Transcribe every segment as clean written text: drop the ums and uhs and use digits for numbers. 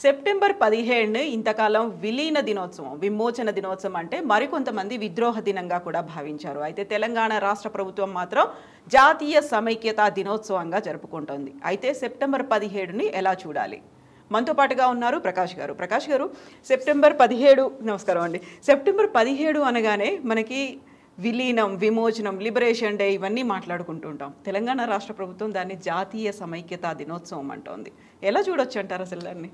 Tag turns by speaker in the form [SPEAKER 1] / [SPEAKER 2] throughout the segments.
[SPEAKER 1] September 17 ఇంతకాలం విలీన దినోత్సవం, విమోచన దినోత్సవం అంటే మరికొంతమంది విద్రోహ దినంగా కూడా భావించారు. అయితే తెలంగాణ రాష్ట్ర ప్రభుత్వం మాత్రం జాతీయ సమైక్యతా దినోత్సవంగా జరుపుకుంటోంది. అయితే సెప్టెంబర్ 17ని ఎలా చూడాలి? మనతో పాటుగా ఉన్నారు ప్రకాష్ గారు. ప్రకాష్ గారు, సెప్టెంబర్ 17, నమస్కారం అండి. సెప్టెంబర్ 17 అనగానే మనకి విలీనం, విమోచనం, లిబరేషన్ డే ఇవన్నీ మాట్లాడుకుంటుంటాం. తెలంగాణ రాష్ట్ర ప్రభుత్వం దాన్ని జాతీయ సమైక్యతా దినోత్సవం అంటోంది. ఎలా చూడొచ్చు అంటారు అసలు దాన్ని?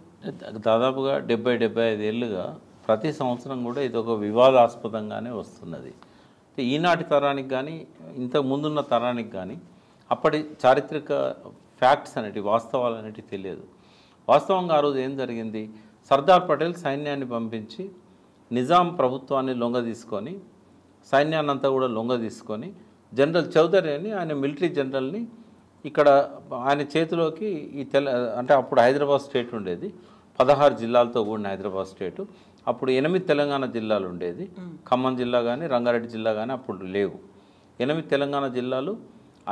[SPEAKER 2] దాదాపుగా 70-75 ఏళ్ళుగా ప్రతి సంవత్సరం కూడా ఇది ఒక వివాదాస్పదంగానే వస్తున్నది. ఈనాటి తరానికి కానీ ఇంతకు ముందున్న తరానికి కానీ అప్పటి చారిత్రక ఫ్యాక్ట్స్ అనేటివి, వాస్తవాలు అనేటివి తెలియదు. వాస్తవంగా ఆ రోజు ఏం జరిగింది? సర్దార్ పటేల్ సైన్యాన్ని పంపించి నిజాం ప్రభుత్వాన్ని లొంగ తీసుకొని, సైన్యాన్ని అంతా కూడా లొంగ తీసుకొని, జనరల్ చౌదరి అని ఆయన మిలిటరీ జనరల్ని ఇక్కడ ఆయన చేతిలోకి అంటే అప్పుడు హైదరాబాద్ స్టేట్ ఉండేది, 16 జిల్లాలతో కూడిన హైదరాబాద్ స్టేటు. అప్పుడు 8 తెలంగాణ జిల్లాలు ఉండేది. ఖమ్మం జిల్లా కానీ రంగారెడ్డి జిల్లా కానీ అప్పుడు లేవు. 8 తెలంగాణ జిల్లాలు,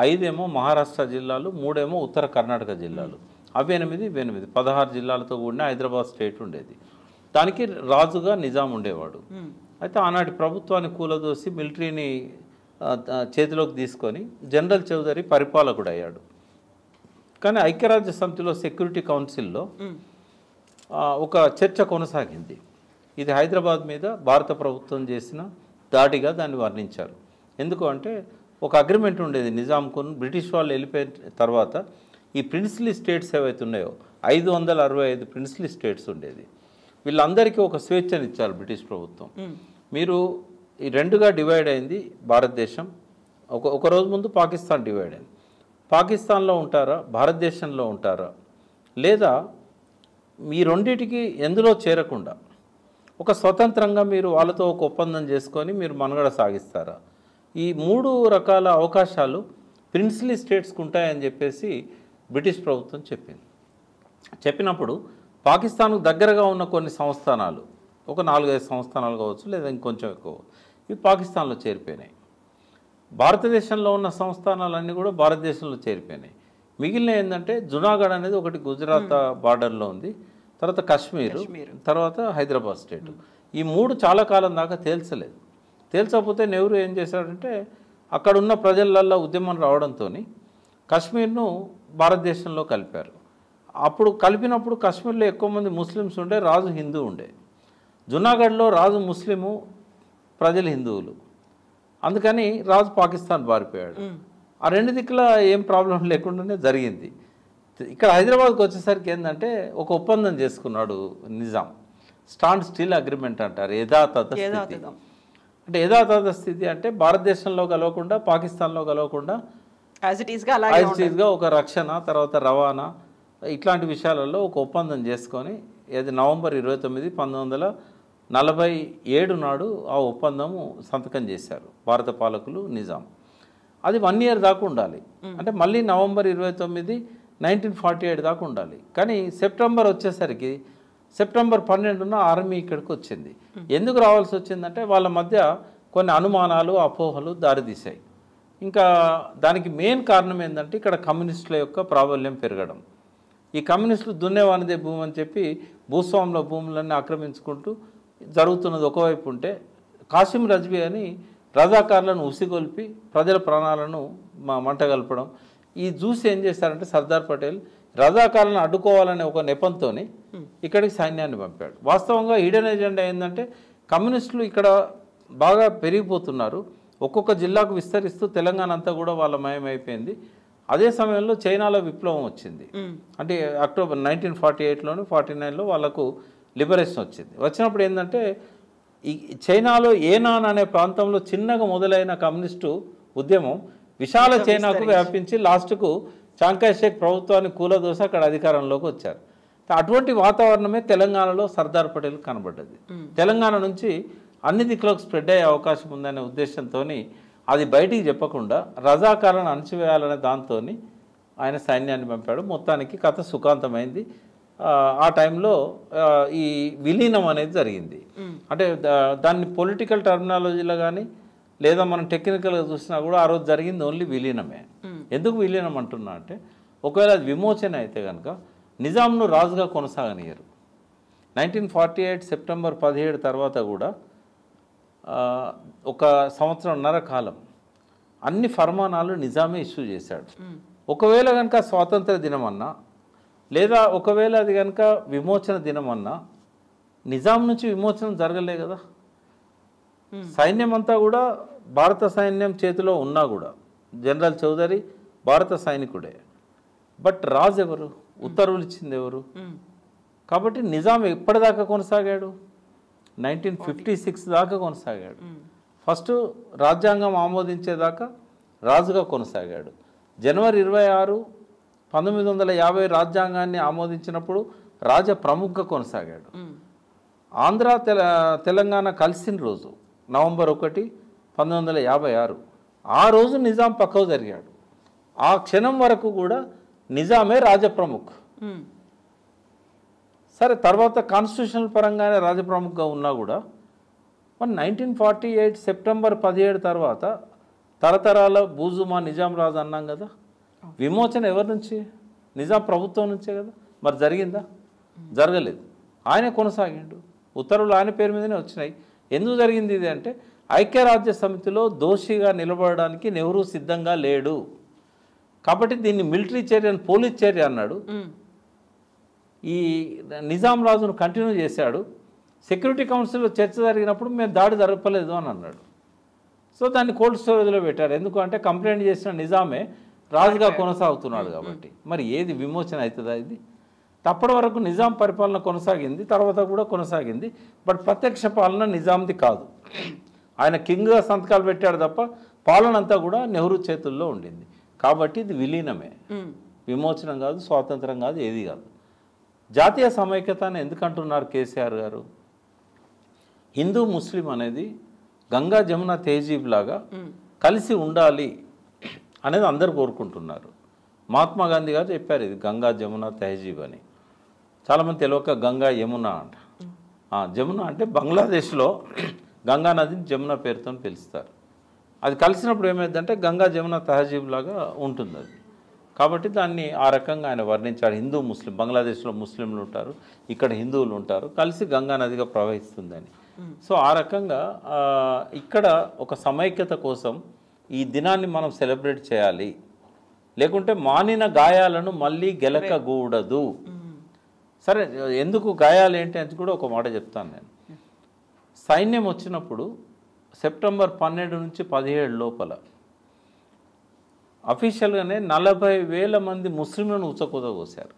[SPEAKER 2] 5 ఏమో మహారాష్ట్ర జిల్లాలు, 3 ఏమో ఉత్తర కర్ణాటక జిల్లాలు. అవి 8, 16 జిల్లాలతో కూడిన హైదరాబాద్ స్టేట్ ఉండేది. దానికి రాజుగా నిజాం ఉండేవాడు. అయితే ఆనాటి ప్రభుత్వాన్ని కూలదోసి మిలిటరీని చేతిలోకి తీసుకొని జనరల్ చౌదరి పరిపాలకుడు అయ్యాడు. కానీ ఐక్యరాజ్య సమితిలో సెక్యూరిటీ కౌన్సిల్లో ఒక చర్చ కొనసాగింది. ఇది హైదరాబాద్ మీద భారత ప్రభుత్వం చేసిన దాడిగా దాన్ని వర్ణించారు. ఎందుకు అంటే ఒక అగ్రిమెంట్ ఉండేది నిజాంకు. బ్రిటిష్ వాళ్ళు వెళ్ళిపోయిన తర్వాత ఈ ప్రిన్స్లీ స్టేట్స్ ఏవైతే ఉన్నాయో 565 ప్రిన్స్లీ స్టేట్స్ ఉండేది. వీళ్ళందరికీ ఒక స్వేచ్ఛనిచ్చారు బ్రిటిష్ ప్రభుత్వం. మీరు ఈ 2గా డివైడ్ అయింది భారతదేశం. ఒక రోజు ముందు పాకిస్తాన్ డివైడ్ అయింది. పాకిస్తాన్లో ఉంటారా, భారతదేశంలో ఉంటారా, లేదా మీ రెండింటికి ఎందులో చేరకుండా ఒక స్వతంత్రంగా మీరు వాళ్ళతో ఒక ఒప్పందం చేసుకొని మీరు మనుగడ సాగిస్తారా? ఈ 3 రకాల అవకాశాలు ప్రిన్స్లీ స్టేట్స్కి ఉంటాయని చెప్పేసి బ్రిటిష్ ప్రభుత్వం చెప్పింది. చెప్పినప్పుడు పాకిస్తాన్కు దగ్గరగా ఉన్న కొన్ని సంస్థానాలు, ఒక 4-5 సంస్థానాలు కావచ్చు, లేదా ఇంకొంచెం ఎక్కువ, ఇవి పాకిస్తాన్లో చేరిపోయినాయి. భారతదేశంలో ఉన్న సంస్థానాలన్నీ కూడా భారతదేశంలో చేరిపోయినాయి. మిగిలిన ఏంటంటే జునాగఢ్ అనేది ఒకటి గుజరాత్ బార్డర్లో ఉంది, తర్వాత కాశ్మీర్, తర్వాత హైదరాబాద్ స్టేట్. ఈ 3 చాలా కాలం దాకా తేల్చలేదు. తేల్చకపోతే నెహ్రూ ఏం చేశాడంటే అక్కడున్న ప్రజలల్లో ఉద్యమం రావడంతో కాశ్మీర్ను భారతదేశంలో కలిపారు. అప్పుడు కలిపినప్పుడు కాశ్మీర్లో ఎక్కువ మంది ముస్లిమ్స్ ఉండే, రాజు హిందూ ఉండే. జునాగఢ్లో రాజు ముస్లిము, ప్రజలు హిందువులు. అందుకని రాజు పాకిస్తాన్ పారిపోయాడు. ఆ 2 దిక్కుల ఏం ప్రాబ్లం లేకుండానే జరిగింది. ఇక్కడ హైదరాబాద్కి వచ్చేసరికి ఏంటంటే ఒక ఒప్పందం చేసుకున్నాడు నిజాం. స్టాండ్ స్టిల్ అగ్రిమెంట్ అంటారు, యథాతథ స్థితి. అంటే యథాతథ స్థితి అంటే భారతదేశంలో కలవకుండా, పాకిస్తాన్లో కలవకుండా యాజ్ ఇట్ ఈస్గా ఒక రక్షణ, తర్వాత రవాణా, ఇట్లాంటి విషయాలలో ఒక ఒప్పందం చేసుకొని, అది నవంబర్ 29, 1947 నాడు ఆ ఒప్పందము సంతకం చేశారు భారత పాలకులు, నిజాం. అది 1 ఇయర్ దాకా ఉండాలి. అంటే మళ్ళీ నవంబర్ 29, 1947 దాకా ఉండాలి. కానీ సెప్టెంబర్ వచ్చేసరికి సెప్టెంబర్ 12న ఆర్మీ ఇక్కడికి వచ్చింది. ఎందుకు రావాల్సి వచ్చిందంటే వాళ్ళ మధ్య కొన్ని అనుమానాలు, అపోహలు దారితీశాయి. ఇంకా దానికి మెయిన్ కారణం ఏంటంటే ఇక్కడ కమ్యూనిస్టుల యొక్క ప్రాబల్యం పెరగడం. ఈ కమ్యూనిస్టులు దున్నేవానిదే భూమి అని చెప్పి భూస్వాముల భూములన్నీ ఆక్రమించుకుంటూ జరుగుతున్నది ఒకవైపు ఉంటే, కాసిం రజ్వీ అని రజాకారులను ఉసిగొల్పి ప్రజల ప్రాణాలను మంటగల్పడం, ఈ చూసి ఏం చేశారంటే సర్దార్ పటేల్ రజాకారులను అడ్డుకోవాలనే ఒక నెపంతో ఇక్కడికి సైన్యాన్ని పంపాడు. వాస్తవంగా హిడెన్ ఎజెండా ఏంటంటే కమ్యూనిస్టులు ఇక్కడ బాగా పెరిగిపోతున్నారు, ఒక్కొక్క జిల్లాకు విస్తరిస్తూ తెలంగాణ అంతా కూడా వాళ్ళ మయమైపోయింది. అదే సమయంలో చైనాలో విప్లవం వచ్చింది. అంటే అక్టోబర్ 1948లోను 49లో వాళ్ళకు లిబరేషన్ వచ్చింది. వచ్చినప్పుడు ఏంటంటే ఈ చైనాలో ఏనాన్ అనే ప్రాంతంలో చిన్నగా మొదలైన కమ్యూనిస్టు ఉద్యమం విశాల చైనాకు వ్యాపించి లాస్ట్కు చాంకాయ్ షేక్ ప్రభుత్వాన్ని కూలదోసి అక్కడ అధికారంలోకి వచ్చారు. అటువంటి వాతావరణమే తెలంగాణలో సర్దార్ పటేల్ కనబడ్డది. తెలంగాణ నుంచి అన్ని దిక్కులకు స్ప్రెడ్ అయ్యే అవకాశం ఉందనే ఉద్దేశంతో అది బయటికి చెప్పకుండా రజాకారులను అణచివేయాలనే దాంతో ఆయన సైన్యాన్ని పంపాడు. మొత్తానికి కథ సుఖాంతమైంది. ఆ టైంలో ఈ విలీనం అనేది జరిగింది. అంటే దాన్ని పొలిటికల్ టర్మినాలజీలో కానీ లేదా మనం టెక్నికల్గా చూసినా కూడా ఆ రోజు జరిగింది ఓన్లీ విలీనమే. ఎందుకు విలీనం అంటున్నా అంటే ఒకవేళ అది విమోచన అయితే కనుక నిజాంను రాజుగా కొనసాగనియరు. 1948 సెప్టెంబర్ 17 తర్వాత కూడా ఒక సంవత్సరంన్నర కాలం అన్ని ఫర్మానాలు నిజామే ఇష్యూ చేశాడు. ఒకవేళ కనుక స్వాతంత్ర దినం అన్నా లేదా ఒకవేళ అది కనుక విమోచన దినం అన్నా నిజాం నుంచి విమోచనం జరగలే కదా. సైన్యం అంతా కూడా భారత సైన్యం చేతిలో ఉన్నా కూడా జనరల్ చౌదరి భారత సైనికుడే. బట్ రాజు ఎవరు, ఉత్తర్వులు ఇచ్చింది ఎవరు? కాబట్టి నిజాం ఎప్పటిదాకా కొనసాగాడు? 1956 దాకా కొనసాగాడు. ఫస్ట్ రాజ్యాంగం ఆమోదించేదాకా రాజుగా కొనసాగాడు. జనవరి 26, 1950 రాజ్యాంగాన్ని ఆమోదించినప్పుడు రాజ ప్రముఖగా కొనసాగాడు. ఆంధ్ర తెలంగాణ కలిసిన రోజు నవంబర్ 1, 1956 ఆ రోజు నిజాం పక్కకు జరిగాడు. ఆ క్షణం వరకు కూడా నిజామే రాజప్రముఖ్. సరే తర్వాత కాన్స్టిట్యూషనల్ పరంగానే రాజప్రముఖగా ఉన్నా కూడా 1948 సెప్టెంబర్ 17 తర్వాత తరతరాల బూజుమా నిజాం రాజు అన్నాం కదా. విమోచన ఎవరి నుంచి? నిజాం ప్రభుత్వం నుంచే కదా. మరి జరిగిందా? జరగలేదు. ఆయనే కొనసాగిండు. ఉత్తర్వులు ఆయన పేరు మీదనే వచ్చినాయి. ఎందుకు జరిగింది ఇది అంటే ఐక్యరాజ్య సమితిలో దోషిగా నిలబడడానికి నెహ్రూ సిద్ధంగా లేడు కాబట్టి దీన్ని మిలిటరీ చర్య పోలీస్ చర్య అన్నాడు. ఈ నిజాం రాజును కంటిన్యూ చేశాడు. సెక్యూరిటీ కౌన్సిల్లో చర్చ జరిగినప్పుడు మేము దాడి జరపలేదు అని అన్నాడు. సో దాన్ని కోల్డ్ స్టోరేజ్లో పెట్టారు. ఎందుకంటే కంప్లైంట్ చేసిన నిజామే రాజుగా కొనసాగుతున్నాడు కాబట్టి. మరి ఏది విమోచన అవుతుందా? ఇది అప్పటి వరకు నిజాం పరిపాలన కొనసాగింది, తర్వాత కూడా కొనసాగింది. బట్ ప్రత్యక్ష పాలన నిజాంది కాదు. ఆయన కింగ్గా సంతకాలు పెట్టాడు తప్ప పాలన అంతా కూడా నెహ్రూ చేతుల్లో ఉండింది. కాబట్టి ఇది విలీనమే, విమోచనం కాదు, స్వాతంత్రం కాదు, ఏది కాదు. జాతీయ సమైక్యత అని ఎందుకంటున్నారు కేసీఆర్ గారు? హిందూ ముస్లిం అనేది గంగా జమున తేజీబ్ లాగా కలిసి ఉండాలి అనేది అందరు కోరుకుంటున్నారు. మహాత్మా గాంధీ గారు చెప్పారు ఇది గంగా జమున తహజీబ్ అని. చాలామంది తెలియక గంగా యమున అంట. జమున అంటే బంగ్లాదేశ్లో గంగా నదిని జమున పేరుతో పిలుస్తారు. అది కలిసినప్పుడు ఏమైందంటే గంగా జమున తహజీబ్ లాగా ఉంటుంది అది. కాబట్టి దాన్ని ఆ రకంగా ఆయన వర్ణించాడు. హిందూ ముస్లిం, బంగ్లాదేశ్లో ముస్లింలు ఉంటారు, ఇక్కడ హిందువులు ఉంటారు, కలిసి గంగా నదిగా ప్రవహిస్తుందని. సో ఆ రకంగా ఇక్కడ ఒక సమైక్యత కోసం ఈ దినాన్ని మనం సెలబ్రేట్ చేయాలి. లేకుంటే మానిన గాయాలను మళ్ళీ గెలకకూడదు. సరే, ఎందుకు గాయాలు ఏంటి అని కూడా ఒక మాట చెప్తాను నేను. సైన్యం వచ్చినప్పుడు సెప్టెంబర్ 12 నుంచి 17 లోపల అఫీషియల్గానే 40,000 మంది ముస్లింలను ఉచ్చకూత కోసారు.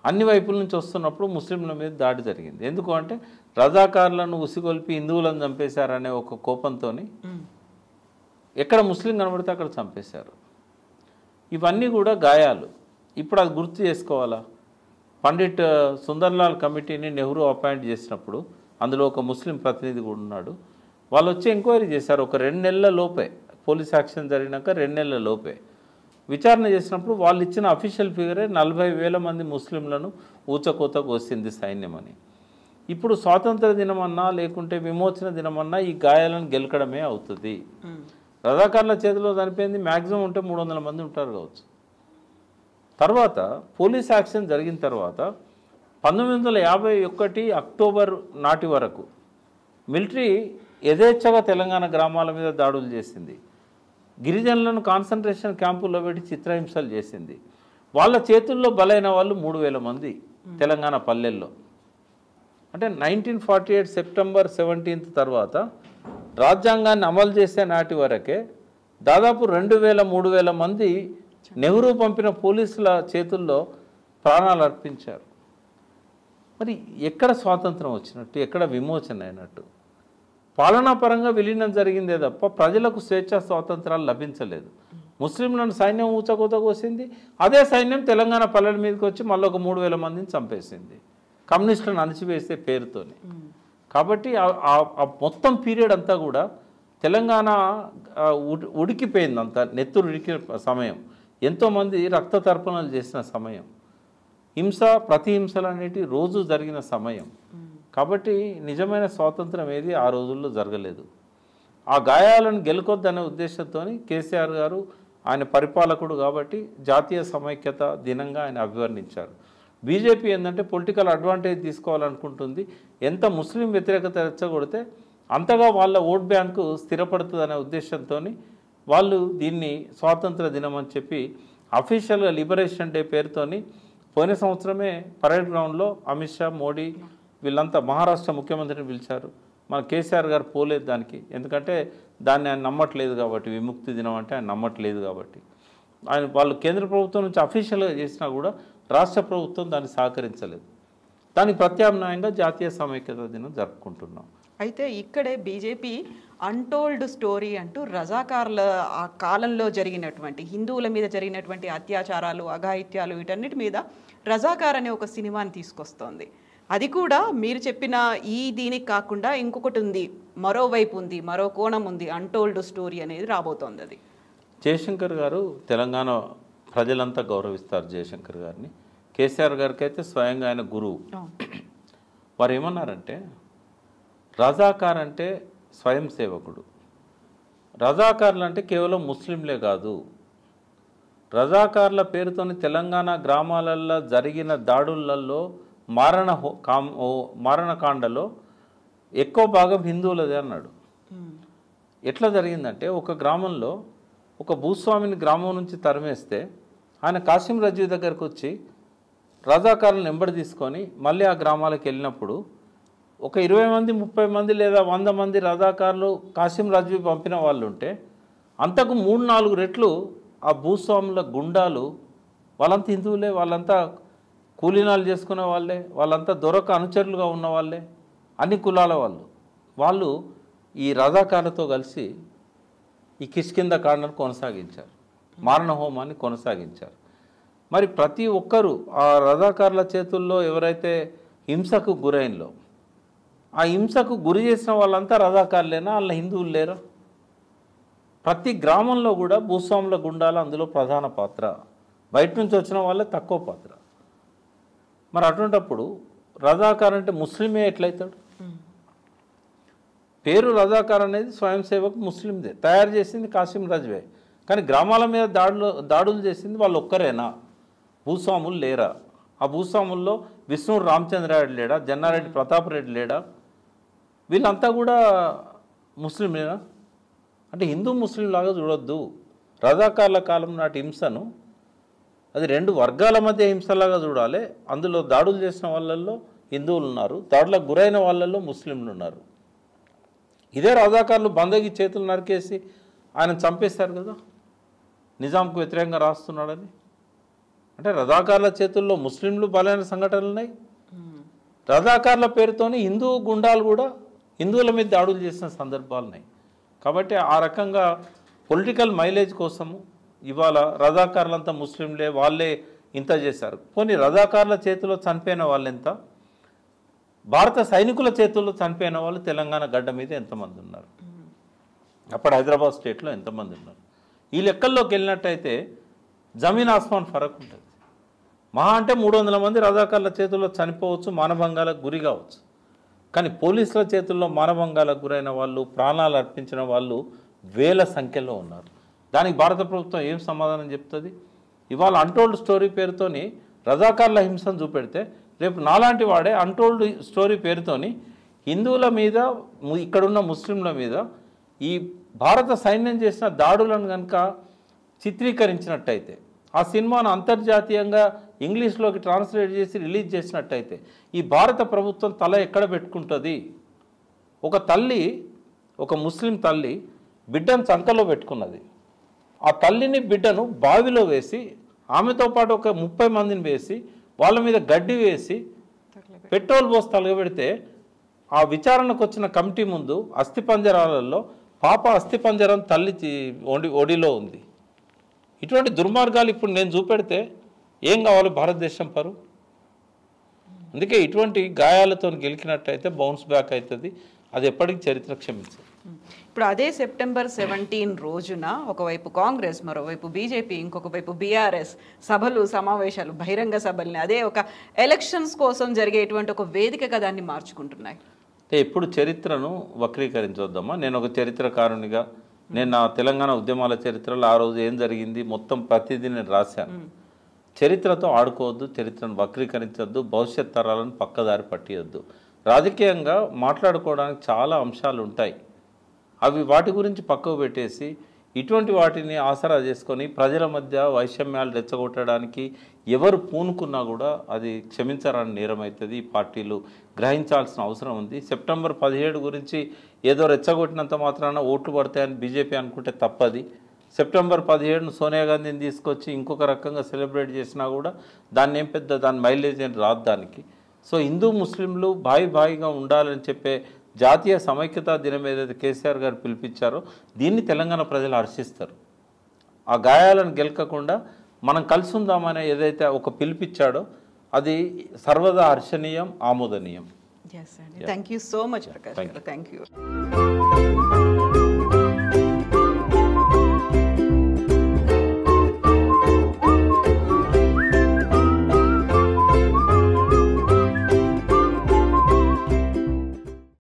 [SPEAKER 2] అన్ని వైపుల నుంచి వస్తున్నప్పుడు ముస్లింల మీద దాడి జరిగింది. ఎందుకు అంటే రజాకారులను ఉసిగొల్పి హిందువులను చంపేశారనే ఒక కోపంతో ఎక్కడ ముస్లిం కనబడితే అక్కడ చంపేశారు. ఇవన్నీ కూడా గాయాలు. ఇప్పుడు అది గుర్తు చేసుకోవాలా? పండిట్ సుందర్లాల్ కమిటీని నెహ్రూ అపాయింట్ చేసినప్పుడు అందులో ఒక ముస్లిం ప్రతినిధి కూడా ఉన్నాడు. వాళ్ళు వచ్చి ఎంక్వైరీ చేశారు. ఒక 2 నెలల లోపే, పోలీస్ యాక్షన్ జరిగినాక 2 నెలల లోపే విచారణ చేసినప్పుడు వాళ్ళు ఇచ్చిన అఫీషియల్ ఫిగరే 40,000 మంది ముస్లింలను ఊచకోత కోసింది సైన్యం అని. ఇప్పుడు స్వాతంత్ర దినమన్నా లేకుంటే విమోచన దినమన్నా ఈ గాయాలను గెలకడమే అవుతుంది. రజాకార్ల చేతిలో చనిపోయింది మ్యాక్సిమం ఉంటే 300 మంది ఉంటారు కావచ్చు. తర్వాత పోలీస్ యాక్షన్ జరిగిన తర్వాత 1951 అక్టోబర్ నాటి వరకు మిలిటరీ యథేచ్ఛగా తెలంగాణ గ్రామాల మీద దాడులు చేసింది. గిరిజనులను కాన్సన్ట్రేషన్ క్యాంపుల్లో పెట్టి చిత్రహింసలు చేసింది. వాళ్ళ చేతుల్లో బలైన వాళ్ళు 3,000 మంది తెలంగాణ పల్లెల్లో. అంటే 1948 సెప్టెంబర్ 17 తర్వాత రాజ్యాంగాన్ని అమలు చేసే నాటి వరకే దాదాపు 2,000-3,000 మంది నెహ్రూ పంపిన పోలీసుల చేతుల్లో ప్రాణాలు అర్పించారు. మరి ఎక్కడ స్వాతంత్రం వచ్చినట్టు, ఎక్కడ విమోచన అయినట్టు? పాలనాపరంగా విలీనం జరిగిందే తప్ప ప్రజలకు స్వేచ్ఛా స్వాతంత్రాలు లభించలేదు. ముస్లింలను సైన్యం ఊచకోత కోసింది, అదే సైన్యం తెలంగాణ పల్లెల మీదకి వచ్చి మళ్ళీ ఒక 3,000 మందిని చంపేసింది కమ్యూనిస్టులను అణచివేసే పేరుతోని. కాబట్టి ఆ మొత్తం పీరియడ్ అంతా కూడా తెలంగాణ ఉడికిపోయింది. అంతా నెత్తురు ఉడికిన సమయం, ఎంతోమంది రక్త తర్పణలు చేసిన సమయం, హింస ప్రతిహింసలు అనేటి రోజు జరిగిన సమయం. కాబట్టి నిజమైన స్వాతంత్రం ఏది ఆ రోజుల్లో జరగలేదు. ఆ గాయాలను గెలుకొద్దనే ఉద్దేశంతో కేసీఆర్ గారు ఆయన పరిపాలకుడు కాబట్టి జాతీయ సమైక్యత దినంగా ఆయన అభివర్ణించారు. బీజేపీ ఏంటంటే పొలిటికల్ అడ్వాంటేజ్ తీసుకోవాలనుకుంటుంది. ఎంత ముస్లిం వ్యతిరేకత రెచ్చగొడితే అంతగా వాళ్ళ ఓట్ బ్యాంకు స్థిరపడుతుందనే ఉద్దేశంతో వాళ్ళు దీన్ని స్వాతంత్ర దినం అని చెప్పి అఫీషియల్గా లిబరేషన్ డే పేరుతోని పోయిన సంవత్సరమే పరేడ్ గ్రౌండ్లో అమిత్ షా, మోడీ వీళ్ళంతా మహారాష్ట్ర ముఖ్యమంత్రిని పిలిచారు. మన కేసీఆర్ గారు పోలేదు దానికి, ఎందుకంటే దాన్ని ఆయన నమ్మట్లేదు కాబట్టి, విముక్తి దినం అంటే ఆయన నమ్మట్లేదు కాబట్టి. వాళ్ళు కేంద్ర ప్రభుత్వం నుంచి అఫీషియల్గా చేసినా కూడా రాష్ట్ర ప్రభుత్వం దాన్ని సహకరించలేదు. దానికి ప్రత్యామ్నాయంగా జాతీయ సమైక్యత దినం జరుపుకుంటున్నాం.
[SPEAKER 1] అయితే ఇక్కడే బీజేపీ అన్టోల్డ్ స్టోరీ అంటూ రజాకార్ల ఆ కాలంలో జరిగినటువంటి హిందువుల మీద జరిగినటువంటి అత్యాచారాలు, అఘాయిత్యాలు వీటన్నిటి మీద రజాకార్ అనే ఒక సినిమాని తీసుకొస్తోంది. అది కూడా మీరు చెప్పిన ఈ దీనికి కాకుండా ఇంకొకటి ఉంది, మరోవైపు ఉంది, మరో కోణం ఉంది, అన్టోల్డ్ స్టోరీ అనేది రాబోతోంది. అది
[SPEAKER 2] జయశంకర్ గారు తెలంగాణ ప్రజలంతా గౌరవిస్తారు జయశంకర్ గారిని. కేసీఆర్ గారికి అయితే స్వయంగా ఆయన గురువు. వారు ఏమన్నారంటే రజాకార్ అంటే స్వయం సేవకుడు, రజాకార్లు అంటే కేవలం ముస్లింలే కాదు, రజాకార్ల పేరుతోని తెలంగాణ గ్రామాలలో జరిగిన దాడులలో మారణకాండలో ఎక్కువ భాగం హిందువులదే అన్నాడు. ఎట్లా జరిగిందంటే ఒక గ్రామంలో ఒక భూస్వామిని గ్రామం నుంచి తరిమేస్తే ఆయన కాసిం రజ్వీ దగ్గరకు వచ్చి రజాకారులను వెంబడి తీసుకొని మళ్ళీ ఆ గ్రామాలకు వెళ్ళినప్పుడు ఒక 20 మంది 30 మంది లేదా 100 మంది రజాకారులు కాసిం రజ్వీ పంపిన వాళ్ళు ఉంటే అంతకు 3-4 రెట్లు ఆ భూస్వాముల గుండాలు వాళ్ళంతా హిందువులే, వాళ్ళంతా కూలీనాలు చేసుకునే వాళ్ళే, వాళ్ళంతా దొరక అనుచరులుగా ఉన్న వాళ్ళే, అన్ని కులాల వాళ్ళు ఈ రజాకారులతో కలిసి ఈ కిష్కింద కాండను కొనసాగించారు, మారణ హోమాన్ని కొనసాగించారు. మరి ప్రతి ఒక్కరూ ఆ రజాకారుల చేతుల్లో ఎవరైతే హింసకు గురైనలో ఆ హింసకు గురి చేసిన వాళ్ళంతా రజాకారులేనా, వాళ్ళ హిందువులు లేరా? ప్రతి గ్రామంలో కూడా భూస్వాముల గుండాలు అందులో ప్రధాన పాత్ర, బయట నుంచి వచ్చిన వాళ్ళే తక్కువ పాత్ర. మరి అటువంటిప్పుడు రజాకార్ అంటే ముస్లిమే ఎట్లయితాడు? పేరు రజాకార్ అనేది స్వయం సేవకు ముస్లిందే, తయారు చేసింది కాసిం రజ్వీ. కానీ గ్రామాల మీద దాడులు చేసింది వాళ్ళు ఒక్కరేనా? భూస్వాములు లేరా? ఆ భూస్వాముల్లో విష్ణు రామచంద్రారెడ్డి లేడా, జన్నారెడ్డి ప్రతాప్ రెడ్డి లేడా? వీళ్ళంతా కూడా ముస్లింలేనా? అంటే హిందూ ముస్లిం లాగా చూడొద్దు. రజాకార్ల కాలం నాటి హింసను అది 2 వర్గాల మధ్య హింసలాగా చూడాలి. అందులో దాడులు చేసిన వాళ్ళల్లో హిందువులు ఉన్నారు, దాడులకు గురైన వాళ్ళల్లో ముస్లింలు ఉన్నారు. ఇదే రజాకార్లు బందగి చేతులు నరికేసి ఆయన చంపేశారు కదా, నిజాంకు వ్యతిరేకంగా రాస్తున్నాడని. అంటే రజాకార్ల చేతుల్లో ముస్లింలు బలైన సంఘటనలు ఉన్నాయి. రజాకార్ల పేరుతోని హిందూ గుండాలు కూడా హిందువుల మీద దాడులు చేసిన సందర్భాలు ఉన్నాయి. కాబట్టి ఆ రకంగా పొలిటికల్ మైలేజ్ కోసము ఇవాళ రజాకార్లంతా ముస్లింలే, వాళ్ళే ఇంత చేశారు. పోనీ రజాకార్ల చేతిలో చనిపోయిన వాళ్ళు ఎంత, భారత సైనికుల చేతుల్లో చనిపోయిన వాళ్ళు తెలంగాణ గడ్డ మీద ఎంతమంది ఉన్నారు, అప్పుడు హైదరాబాద్ స్టేట్లో ఎంతమంది ఉన్నారు? ఈ లెక్కల్లోకి వెళ్ళినట్టయితే జమీన్ ఆస్మాన్ ఫరక్ ఉంటుంది. మహా అంటే 300 మంది రజాకార్ల చేతుల్లో చనిపోవచ్చు, మానభంగాలకు గురి కావచ్చు. కానీ పోలీసుల చేతుల్లో మానభంగాలకు గురైన వాళ్ళు, ప్రాణాలు అర్పించిన వాళ్ళు వేల సంఖ్యలో ఉన్నారు. దానికి భారత ప్రభుత్వం ఏం సమాధానం చెప్తుంది? ఇవాళ అన్టోల్డ్ స్టోరీ పేరుతోని రజాకార్ల హింసను చూపెడితే రేపు నాలాంటి వాడే అన్టోల్డ్ స్టోరీ పేరుతోని హిందువుల మీద, ఇక్కడున్న ముస్లింల మీద ఈ భారత సైన్యం చేసిన దాడులను కనుక చిత్రీకరించినట్టయితే, ఆ సినిమాను అంతర్జాతీయంగా ఇంగ్లీష్లోకి ట్రాన్స్లేట్ చేసి రిలీజ్ చేసినట్టయితే ఈ భారత ప్రభుత్వం తల ఎక్కడ పెట్టుకుంటుంది? ఒక తల్లి, ఒక ముస్లిం తల్లి బిడ్డను చంకలో పెట్టుకున్నది. ఆ తల్లిని బిడ్డను బావిలో వేసి ఆమెతో పాటు ఒక 30 మందిని వేసి వాళ్ళ మీద గడ్డి వేసి పెట్రోల్ పోసి తలగబెడితే ఆ విచారణకు వచ్చిన కమిటీ ముందు అస్థిపంజరాలలో పాప అస్థిపంజరం తల్లి ఒడిలో ఉంది. ఇటువంటి దుర్మార్గాలు ఇప్పుడు నేను చూపెడితే ఏం కావాలి భారతదేశం పరు? అందుకే ఇటువంటి గాయాలతో గెలికినట్టయితే బౌన్స్ బ్యాక్ అవుతుంది, అది ఎప్పటికీ చరిత్ర క్షమించదు.
[SPEAKER 1] ఇప్పుడు అదే సెప్టెంబర్ 17 రోజున ఒకవైపు కాంగ్రెస్, మరోవైపు బీజేపీ, ఇంకొక వైపు బీఆర్ఎస్ సభలు, సమావేశాలు, బహిరంగ సభల్ని అదే ఒక ఎలక్షన్స్ కోసం జరిగేటువంటి ఒక వేదికగా దాన్ని మార్చుకుంటున్నాయి.
[SPEAKER 2] అంటే ఎప్పుడు చరిత్రను వక్రీకరించొద్దమ్మా. నేను ఒక చరిత్రకారునిగా నేను నా తెలంగాణ ఉద్యమాల చరిత్రలో ఆ రోజు ఏం జరిగింది మొత్తం ప్రతిదీ నేను రాశాను. చరిత్రతో ఆడుకోవద్దు, చరిత్రను వక్రీకరించొద్దు, భవిష్యత్ తరాలను పక్కదారి పట్టియొద్దు. రాజకీయంగా మాట్లాడుకోవడానికి చాలా అంశాలు ఉంటాయి, అవి వాటి గురించి పక్కకు పెట్టేసి ఇటువంటి వాటిని ఆసరా చేసుకొని ప్రజల మధ్య వైషమ్యాలు రెచ్చగొట్టడానికి ఎవరు పూనుకున్నా కూడా అది క్షమించరాని నేరం అవుతుంది. ఈ పార్టీలు గ్రహించాల్సిన అవసరం ఉంది. సెప్టెంబర్ 17 గురించి ఏదో రెచ్చగొట్టినంత మాత్రాన ఓట్లు పడతాయని బీజేపీ అనుకుంటే తప్పది. సెప్టెంబర్ 17ను సోనియా గాంధీని తీసుకొచ్చి ఇంకొక రకంగా సెలబ్రేట్ చేసినా కూడా దాన్ని ఏం పెద్ద దాని మైలేజ్ ఏం రాదు దానికి. సో హిందూ ముస్లింలు బాయిగా ఉండాలని చెప్పే జాతీయ సమైక్యతా దినం ఏదైతే కేసీఆర్ గారు పిలిపించారో దీన్ని తెలంగాణ ప్రజలు హర్షిస్తారు. ఆ గాయాలను గెలకకుండా మనం కలిసి ఉందామనే ఏదైతే ఒక పిలిపించాడో అది సర్వదా హర్షణీయం, ఆమోదనీయం.
[SPEAKER 1] Thank you so much Prakash గారు. Thank you.